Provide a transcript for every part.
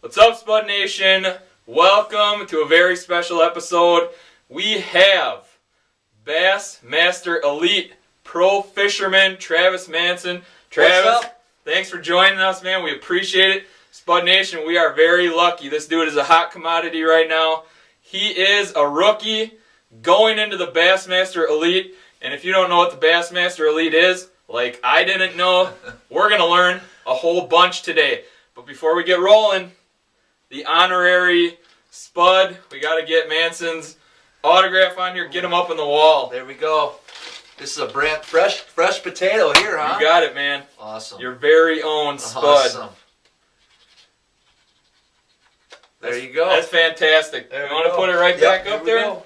What's up, Spud Nation? Welcome to a very special episode. We have Bassmaster Elite Pro Fisherman Travis Manson. Travis, what's up? Thanks for joining us, man. We appreciate it. Spud Nation, we are very lucky. This dude is a hot commodity right now. He is a rookie going into the Bassmaster Elite. And if you don't know what the Bassmaster Elite is, like I didn't know, we're going to learn a whole bunch today. But before we get rolling, the honorary Spud, we got to get Manson's autograph on here. Get him up on the wall. There we go. This is a brand fresh potato here, huh? You got it, man. Awesome. Your very own Spud. Awesome. There you go. That's fantastic. There You want to put it right Yep, back up here we there? go.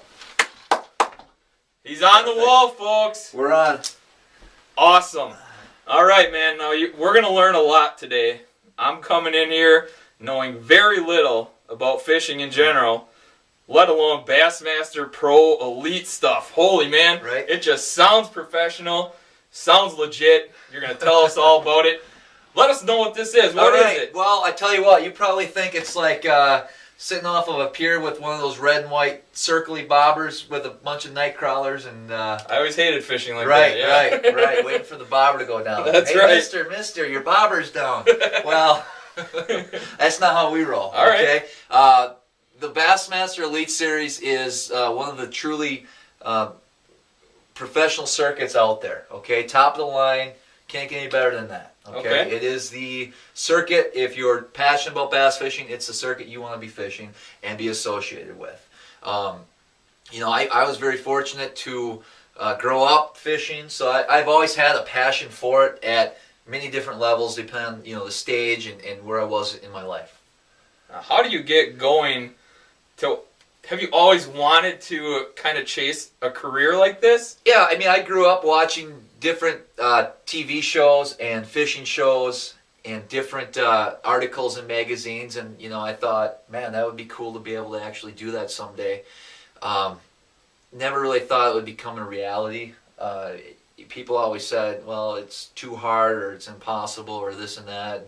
He's on the wall, folks. We're on. Awesome. All right, man. Now we're going to learn a lot today. I'm coming in here knowing very little about fishing in general, let alone Bassmaster Pro Elite stuff. Holy man, Right. It just sounds professional, sounds legit. You're going to tell us all about it. Let us know what this is. What is it? Well, I tell you what, you probably think it's like sitting off of a pier with one of those red and white circly bobbers with a bunch of night crawlers and I always hated fishing like that. Yeah. right, waiting for the bobber to go down. That's hey, right. Mister, your bobber's down. Well, that's not how we roll. All right. Okay. The Bassmaster Elite Series is one of the truly professional circuits out there. Okay, top of the line, can't get any better than that. Okay. It is the circuit. If you're passionate about bass fishing, it's the circuit you want to be fishing and be associated with. You know, I was very fortunate to grow up fishing, so I've always had a passion for it at many different levels, depending on the stage and where I was in my life. How do you get going to? Have you always wanted to kind of chase a career like this? Yeah, I mean, I grew up watching different TV shows and fishing shows and different articles in magazines, and I thought, man, that would be cool to be able to actually do that someday. Never really thought it would become a reality. People always said, well, it's too hard or it's impossible or this and that.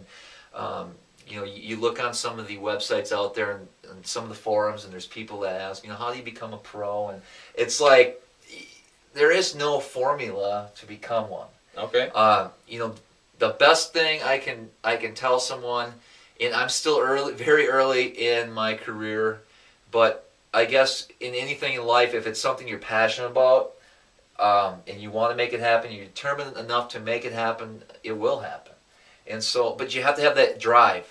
And, you look on some of the websites out there and some of the forums, and there's people that ask, how do you become a pro? And it's like, there is no formula to become one. Okay. The best thing I can tell someone, and I'm still very early in my career, but I guess in anything in life, if it's something you're passionate about, and you want to make it happen, you're determined enough to make it happen, it will happen. And so, but you have to have that drive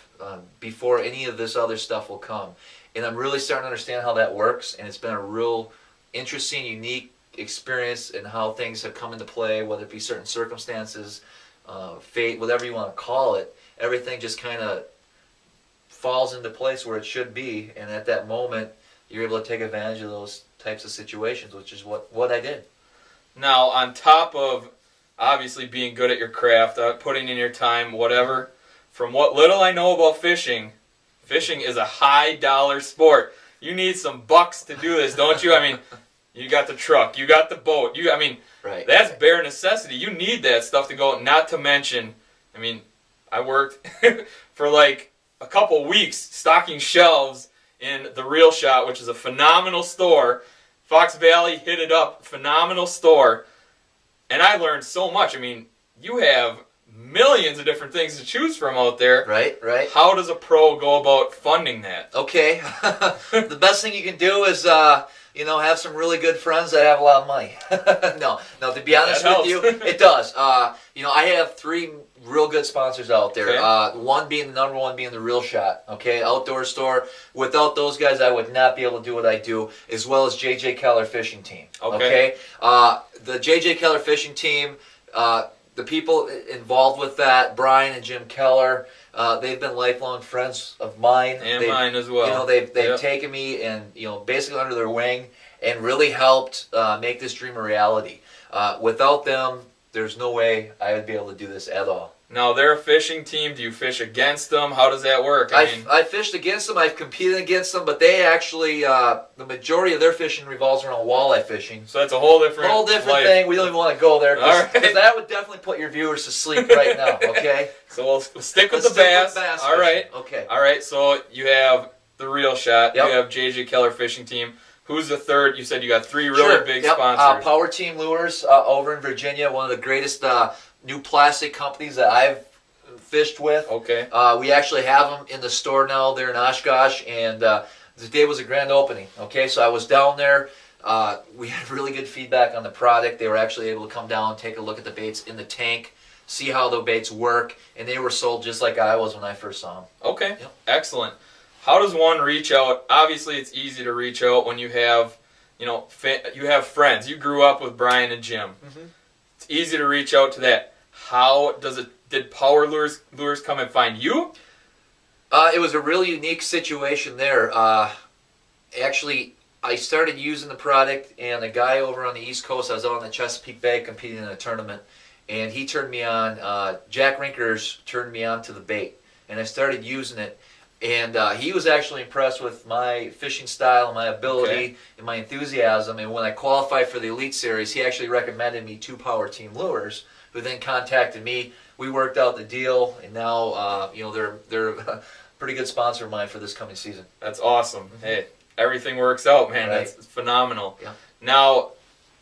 before any of this other stuff will come. And I'm really starting to understand how that works, and it's been a real interesting, unique experience in how things have come into play, whether it be certain circumstances, fate, whatever you want to call it. Everything just kind of falls into place where it should be, and at that moment, you're able to take advantage of those types of situations, which is what I did. Now, on top of obviously being good at your craft, putting in your time, whatever, from what little I know about fishing, fishing is a high-dollar sport. You need some bucks to do this, don't you? I mean, you got the truck, you got the boat. Right. That's bare necessity. You need that stuff to go. Not to mention, I worked for like a couple weeks stocking shelves in the Real Shot, which is a phenomenal store. Fox Valley, hit it up, phenomenal store. And I learned so much. You have millions of different things to choose from out there. Right. How does a pro go about funding that? Okay. The best thing you can do is, have some really good friends that have a lot of money. No, to be honest with you, it does. I have 3 real good sponsors out there. Okay. One being the number one being the Real Shot. Okay, outdoor store. Without those guys, I would not be able to do what I do, as well as J.J. Keller Fishing Team. Okay. The J.J. Keller Fishing Team, the people involved with that, Brian and Jim Keller, they've been lifelong friends of mine. And mine as well. They've taken me and basically under their wing and really helped make this dream a reality. Without them, there's no way I would be able to do this at all. Now they're a fishing team. Do you fish against them? How does that work? I fished against them. I've competed against them, but they actually the majority of their fishing revolves around walleye fishing. So that's a whole different thing. We don't even want to go there because right. that would definitely put your viewers to sleep right now. Okay. So we'll stick with the bass. All right. Okay. All right. So you have the Real Shot. Yep. You have JJ Keller Fishing Team. Who's the third? You said you got three really big sponsors. Power Team Lures over in Virginia, one of the greatest new plastic companies that I've fished with. Okay. We actually have them in the store now. They're in Oshkosh, and today was a grand opening. Okay, so I was down there. We had really good feedback on the product. They were actually able to come down, take a look at the baits in the tank, see how the baits work, and they were sold just like I was when I first saw them. Okay. Yep. Excellent. How does one reach out? Obviously, it's easy to reach out when you have, you have friends. You grew up with Brian and Jim. Mm-hmm. It's easy to reach out to that. How does it? Did Power Lures come and find you? It was a really unique situation there. Actually, I started using the product, and a guy over on the East Coast, I was out on the Chesapeake Bay competing in a tournament, and he turned me on. Jack Rinkers turned me on to the bait, and I started using it. And he was actually impressed with my fishing style, my ability, and my enthusiasm. And when I qualified for the Elite Series, he actually recommended me to Power Team Lures, who then contacted me. We worked out the deal, and now they're a pretty good sponsor of mine for this coming season. That's awesome. Mm-hmm. Hey, everything works out, man. Right. That's phenomenal. Yeah. Now,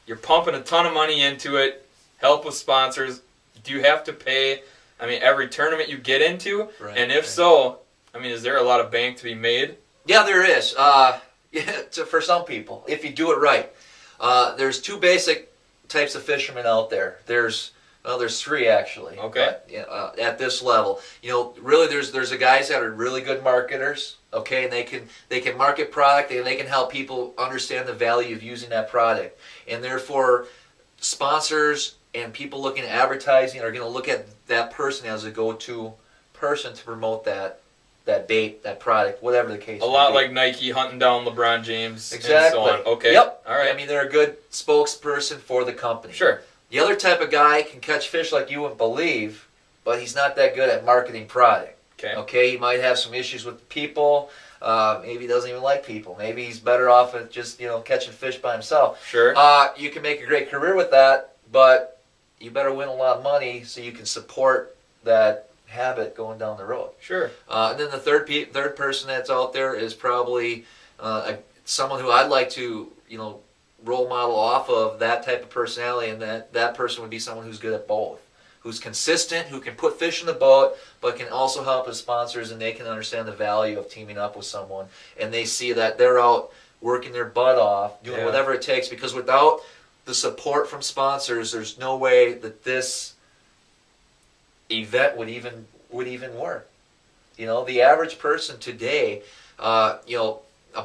you're pumping a ton of money into it. Help with sponsors. Do you have to pay? Every tournament you get into, and if so. Is there a lot of bank to be made? Yeah, there is. For some people, if you do it right. There's two basic types of fishermen out there. There's three actually. Okay. At this level, really, there's the guys that are really good marketers. Okay, and they can market product and they can help people understand the value of using that product, and therefore, sponsors and people looking at advertising are going to look at that person as a go-to person to promote that bait, that product, whatever the case. A lot like Nike hunting down LeBron James. Exactly. And so on. Okay. Yep. All right. They're a good spokesperson for the company. Sure. The other type of guy can catch fish like you wouldn't believe, but he's not that good at marketing product. Okay. Okay. He might have some issues with people. Maybe he doesn't even like people. Maybe he's better off at just catching fish by himself. Sure. You can make a great career with that, but you better win a lot of money so you can support that habit going down the road. Sure. And then the third person that's out there is probably someone who I'd like to role model off of that type of personality, and that person would be someone who's good at both, who's consistent, who can put fish in the boat, but can also help his sponsors, and they can understand the value of teaming up with someone, and they see that they're out working their butt off, doing whatever it takes, because without the support from sponsors, there's no way that this event would even work. The average person today, a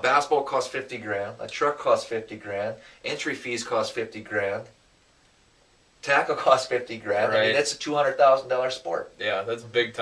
basketball costs $50,000, a truck costs $50,000, entry fees cost $50,000, tackle costs $50,000. Right. It's a $200,000 sport. Yeah, that's big time.